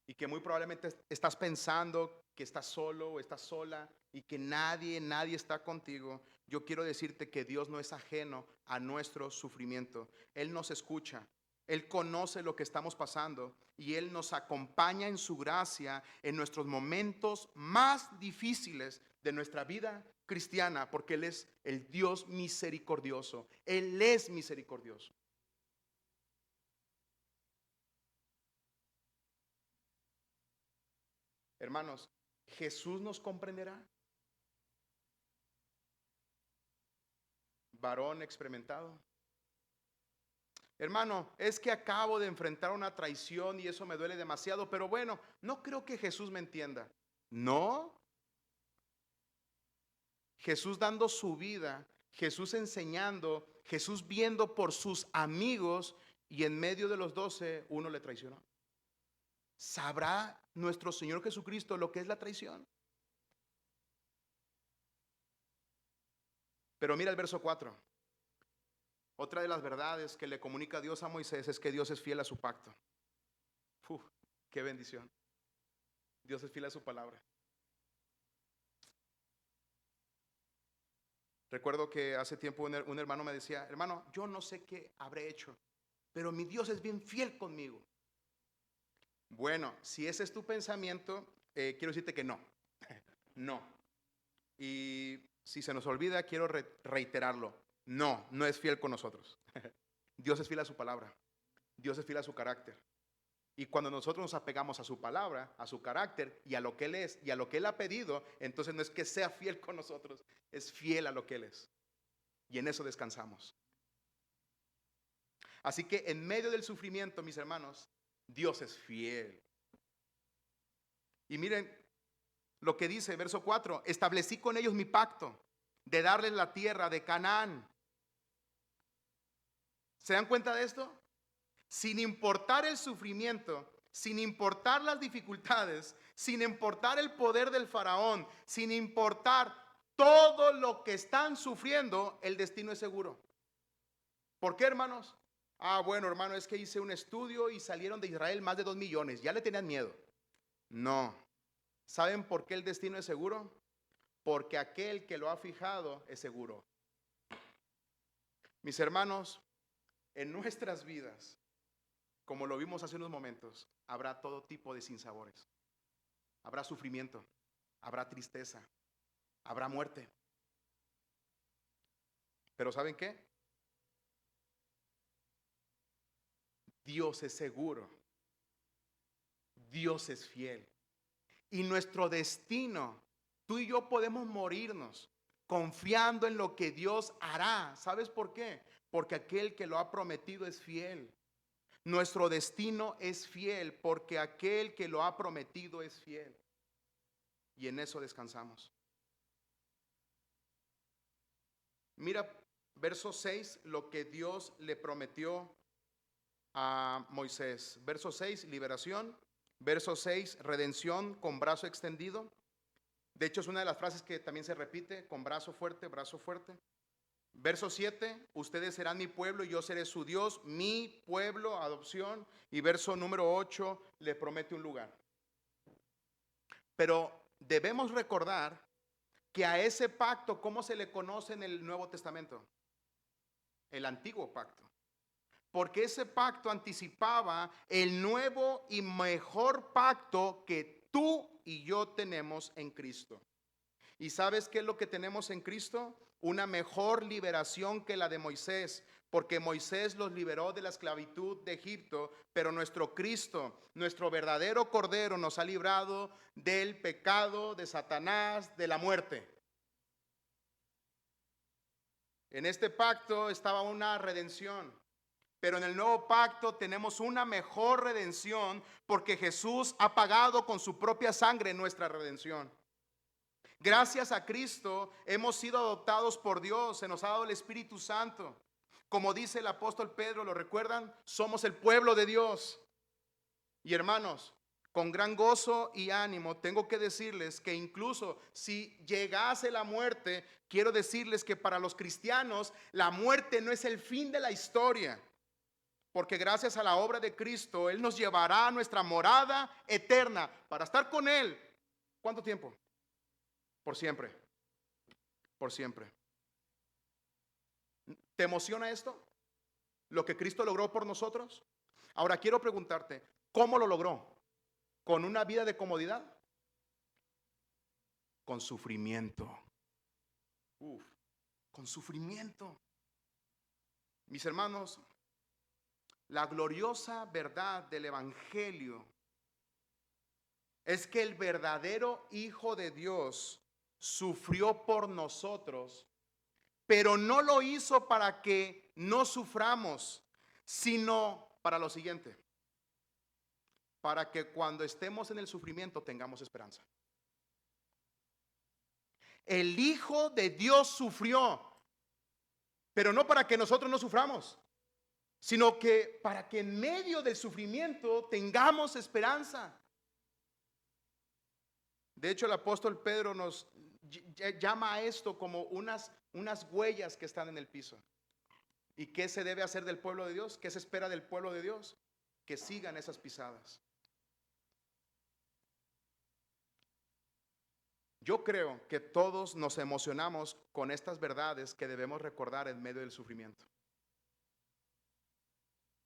y que muy probablemente estás pensando que estás solo o estás sola y que nadie está contigo, yo quiero decirte que Dios no es ajeno a nuestro sufrimiento. Él nos escucha, Él conoce lo que estamos pasando y Él nos acompaña en su gracia en nuestros momentos más difíciles de nuestra vida cristiana, porque Él es el Dios misericordioso. Él es misericordioso. Hermanos, Jesús nos comprenderá. Varón experimentado. Hermano, es que acabo de enfrentar una traición y eso me duele demasiado, pero bueno, no creo que Jesús me entienda. No. Jesús dando su vida, Jesús enseñando, Jesús viendo por sus amigos y en medio de los 12 uno le traicionó. ¿Sabrá nuestro Señor Jesucristo lo que es la traición? Pero mira el verso 4. Otra de las verdades que le comunica Dios a Moisés es que Dios es fiel a su pacto. Uf, qué bendición. Dios es fiel a su palabra. Recuerdo que hace tiempo un hermano me decía, hermano, yo no sé qué habré hecho, pero mi Dios es bien fiel conmigo. Bueno, si ese es tu pensamiento, quiero decirte que no. No. Y si se nos olvida, quiero reiterarlo. No, no es fiel con nosotros. Dios es fiel a su palabra. Dios es fiel a su carácter. Y cuando nosotros nos apegamos a su palabra, a su carácter y a lo que Él es y a lo que Él ha pedido, entonces no es que sea fiel con nosotros, es fiel a lo que Él es. Y en eso descansamos. Así que en medio del sufrimiento, mis hermanos, Dios es fiel. Y miren lo que dice, verso 4, establecí con ellos mi pacto de darles la tierra de Canaán. ¿Se dan cuenta de esto? Sin importar el sufrimiento, sin importar las dificultades, sin importar el poder del faraón, sin importar todo lo que están sufriendo, el destino es seguro. ¿Por qué, hermanos? Bueno, hermano, es que hice un estudio y salieron de Israel más de 2 millones. Ya le tenían miedo. No. ¿Saben por qué el destino es seguro? Porque aquel que lo ha fijado es seguro. Mis hermanos, en nuestras vidas, como lo vimos hace unos momentos, habrá todo tipo de sinsabores. Habrá sufrimiento, habrá tristeza, habrá muerte. Pero ¿saben qué? Dios es seguro. Dios es fiel. Y nuestro destino, tú y yo podemos morirnos confiando en lo que Dios hará. ¿Sabes por qué? Porque aquel que lo ha prometido es fiel. Nuestro destino es fiel porque aquel que lo ha prometido es fiel. Y en eso descansamos. Mira, verso 6, lo que Dios le prometió a Moisés. Verso 6, liberación. Verso 6, redención con brazo extendido. De hecho, es una de las frases que también se repite, con brazo fuerte, brazo fuerte. Verso 7, ustedes serán mi pueblo y yo seré su Dios, mi pueblo, adopción. Y verso número 8, le promete un lugar. Pero debemos recordar que a ese pacto, ¿cómo se le conoce en el Nuevo Testamento? El antiguo pacto. Porque ese pacto anticipaba el nuevo y mejor pacto que tú y yo tenemos en Cristo. ¿Y sabes qué es lo que tenemos en Cristo? Una mejor liberación que la de Moisés, porque Moisés los liberó de la esclavitud de Egipto, pero nuestro Cristo, nuestro verdadero Cordero, nos ha librado del pecado, de Satanás, de la muerte. En este pacto estaba una redención, pero en el nuevo pacto tenemos una mejor redención porque Jesús ha pagado con su propia sangre nuestra redención. Gracias a Cristo hemos sido adoptados por Dios, se nos ha dado el Espíritu Santo. Como dice el apóstol Pedro, ¿lo recuerdan? Somos el pueblo de Dios. Y hermanos, con gran gozo y ánimo tengo que decirles que incluso si llegase la muerte, quiero decirles que para los cristianos la muerte no es el fin de la historia. Porque gracias a la obra de Cristo, Él nos llevará a nuestra morada eterna para estar con Él. ¿Cuánto tiempo? Por siempre. Por siempre. ¿Te emociona esto? ¿Lo que Cristo logró por nosotros? Ahora quiero preguntarte, ¿cómo lo logró? ¿Con una vida de comodidad? Con sufrimiento. Con sufrimiento. Mis hermanos, la gloriosa verdad del Evangelio es que el verdadero Hijo de Dios sufrió por nosotros, pero no lo hizo para que no suframos, sino para lo siguiente: para que cuando estemos en el sufrimiento tengamos esperanza. El Hijo de Dios sufrió, pero no para que nosotros no suframos, sino que para que en medio del sufrimiento tengamos esperanza. De hecho, el apóstol Pedro nos llama a esto como unas huellas que están en el piso. ¿Y qué se debe hacer del pueblo de Dios? ¿Qué se espera del pueblo de Dios? Que sigan esas pisadas. Yo creo que todos nos emocionamos con estas verdades que debemos recordar en medio del sufrimiento,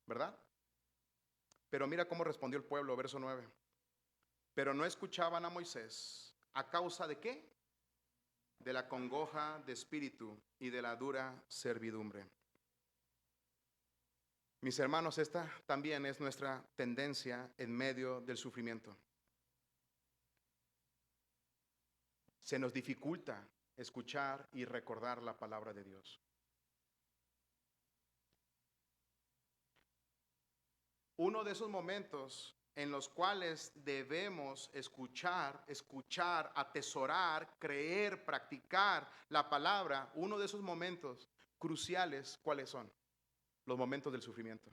¿verdad? Pero mira cómo respondió el pueblo, verso 9. Pero no escuchaban a Moisés. ¿A causa de qué? De la congoja de espíritu y de la dura servidumbre. Mis hermanos, esta también es nuestra tendencia en medio del sufrimiento. Se nos dificulta escuchar y recordar la palabra de Dios. Uno de esos momentos en los cuales debemos escuchar, atesorar, creer, practicar la palabra, uno de esos momentos cruciales, ¿cuáles son? Los momentos del sufrimiento.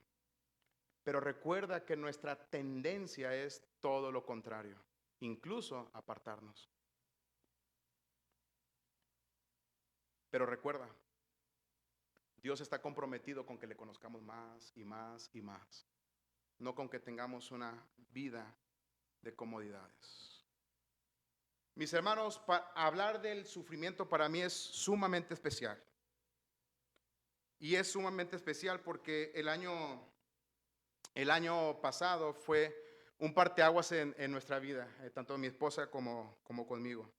Pero recuerda que nuestra tendencia es todo lo contrario, incluso apartarnos. Pero recuerda, Dios está comprometido con que le conozcamos más y más y más, no con que tengamos una vida de comodidades. Mis hermanos, hablar del sufrimiento para mí es sumamente especial. Y es sumamente especial porque el año pasado fue un parteaguas en nuestra vida, tanto mi esposa como conmigo.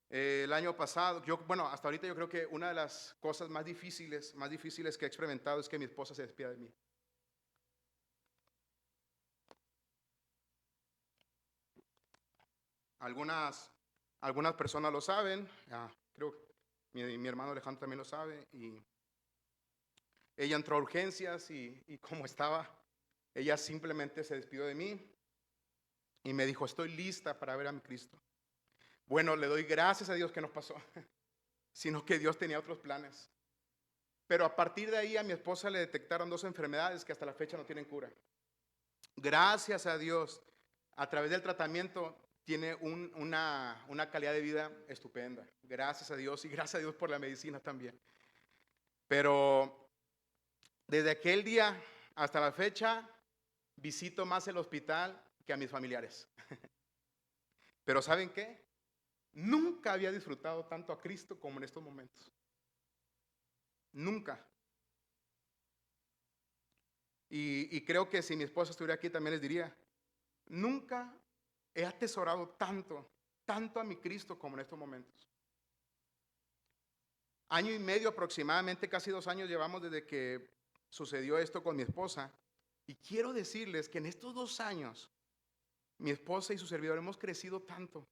El año pasado, hasta ahorita yo creo que una de las cosas más difíciles que he experimentado es que mi esposa se despida de mí. Algunas personas lo saben, creo que mi hermano Alejandro también lo sabe, y ella entró a urgencias y como estaba, ella simplemente se despidió de mí y me dijo: estoy lista para ver a mi Cristo. Bueno, le doy gracias a Dios que no pasó, sino que Dios tenía otros planes. Pero a partir de ahí a mi esposa le detectaron 2 enfermedades que hasta la fecha no tienen cura. Gracias a Dios, a través del tratamiento tiene una calidad de vida estupenda. Gracias a Dios, y gracias a Dios por la medicina también. Pero desde aquel día hasta la fecha visito más el hospital que a mis familiares. Pero ¿saben qué? Nunca había disfrutado tanto a Cristo como en estos momentos. Nunca. Y creo que si mi esposa estuviera aquí también les diría, nunca he atesorado tanto a mi Cristo como en estos momentos. Año y medio aproximadamente, casi 2 años llevamos desde que sucedió esto con mi esposa. Y quiero decirles que en estos 2 años, mi esposa y su servidor hemos crecido tanto.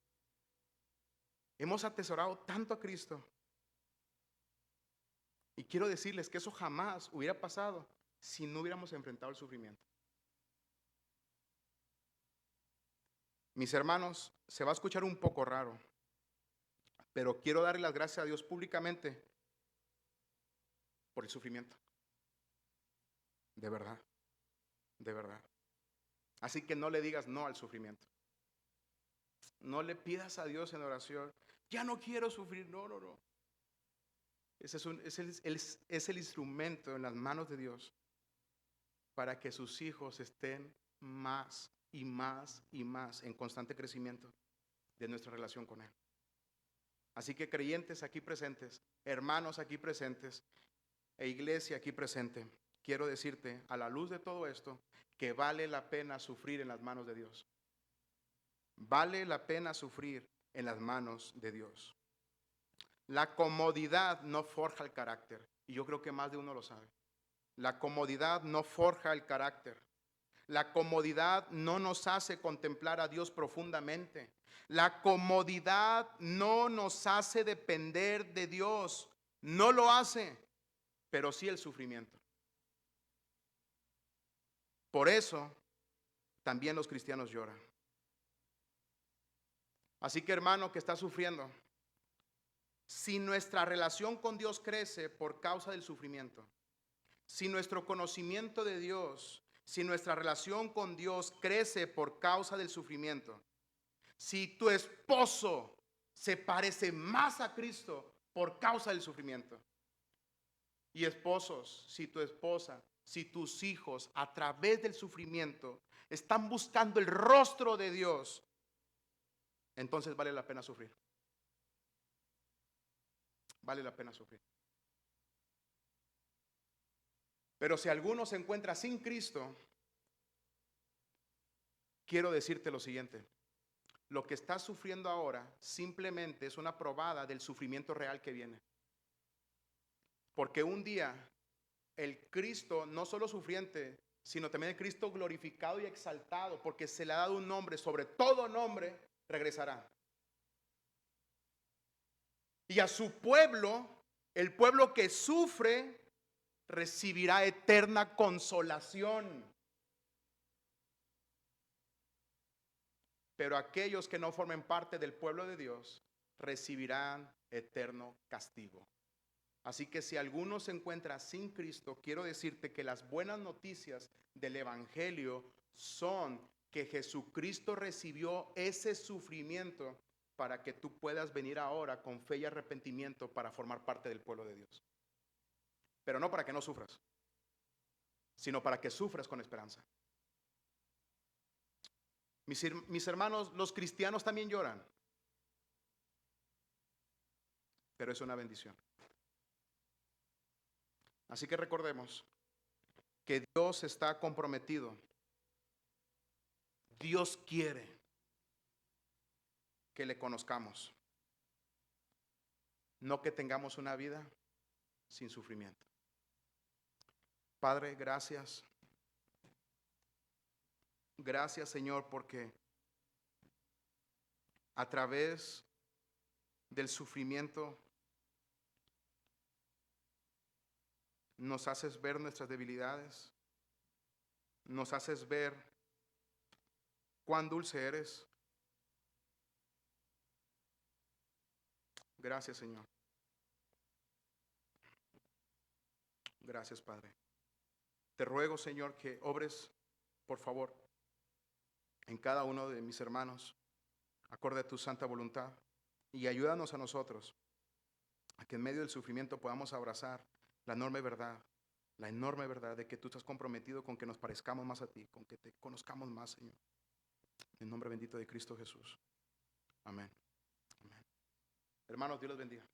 Hemos atesorado tanto a Cristo. Y quiero decirles que eso jamás hubiera pasado si no hubiéramos enfrentado el sufrimiento. Mis hermanos, se va a escuchar un poco raro, pero quiero darle las gracias a Dios públicamente por el sufrimiento. De verdad, de verdad. Así que no le digas no al sufrimiento. No le pidas a Dios en oración, ya no quiero sufrir. No, no, no. Ese es el instrumento en las manos de Dios para que sus hijos estén más y más y más en constante crecimiento de nuestra relación con Él. Así que creyentes aquí presentes, hermanos aquí presentes e iglesia aquí presente, quiero decirte a la luz de todo esto que vale la pena sufrir en las manos de Dios. Vale la pena sufrir en las manos de Dios. La comodidad no forja el carácter, y yo creo que más de uno lo sabe. La comodidad no forja el carácter. La comodidad no nos hace contemplar a Dios profundamente. La comodidad no nos hace depender de Dios. No lo hace, pero sí el sufrimiento. Por eso también los cristianos lloran. Así que hermano que está sufriendo, si nuestra relación con Dios crece por causa del sufrimiento, si nuestro conocimiento de Dios, si nuestra relación con Dios crece por causa del sufrimiento, si tu esposo se parece más a Cristo por causa del sufrimiento, y esposos, si tu esposa, si tus hijos a través del sufrimiento están buscando el rostro de Dios, entonces vale la pena sufrir. Vale la pena sufrir. Pero si alguno se encuentra sin Cristo, quiero decirte lo siguiente. Lo que estás sufriendo ahora simplemente es una probada del sufrimiento real que viene. Porque un día el Cristo, no solo sufriente, sino también el Cristo glorificado y exaltado, porque se le ha dado un nombre, sobre todo nombre, regresará. Y a su pueblo, el pueblo que sufre, recibirá eterna consolación. Pero aquellos que no formen parte del pueblo de Dios recibirán eterno castigo. Así que si alguno se encuentra sin Cristo, quiero decirte que las buenas noticias del Evangelio son que Jesucristo recibió ese sufrimiento para que tú puedas venir ahora con fe y arrepentimiento para formar parte del pueblo de Dios. Pero no para que no sufras, sino para que sufras con esperanza. Mis hermanos, los cristianos también lloran, pero es una bendición. Así que recordemos que Dios está comprometido. Dios quiere que le conozcamos, no que tengamos una vida sin sufrimiento. Padre, gracias. Gracias, Señor, porque a través del sufrimiento nos haces ver nuestras debilidades, nos haces ver cuán dulce eres. Gracias, Señor. Gracias, Padre. Te ruego, Señor, que obres, por favor, en cada uno de mis hermanos, acorde a tu santa voluntad, y ayúdanos a nosotros a que en medio del sufrimiento podamos abrazar la enorme verdad de que tú estás comprometido con que nos parezcamos más a ti, con que te conozcamos más, Señor. En el nombre bendito de Cristo Jesús. Amén. Amén. Hermanos, Dios los bendiga.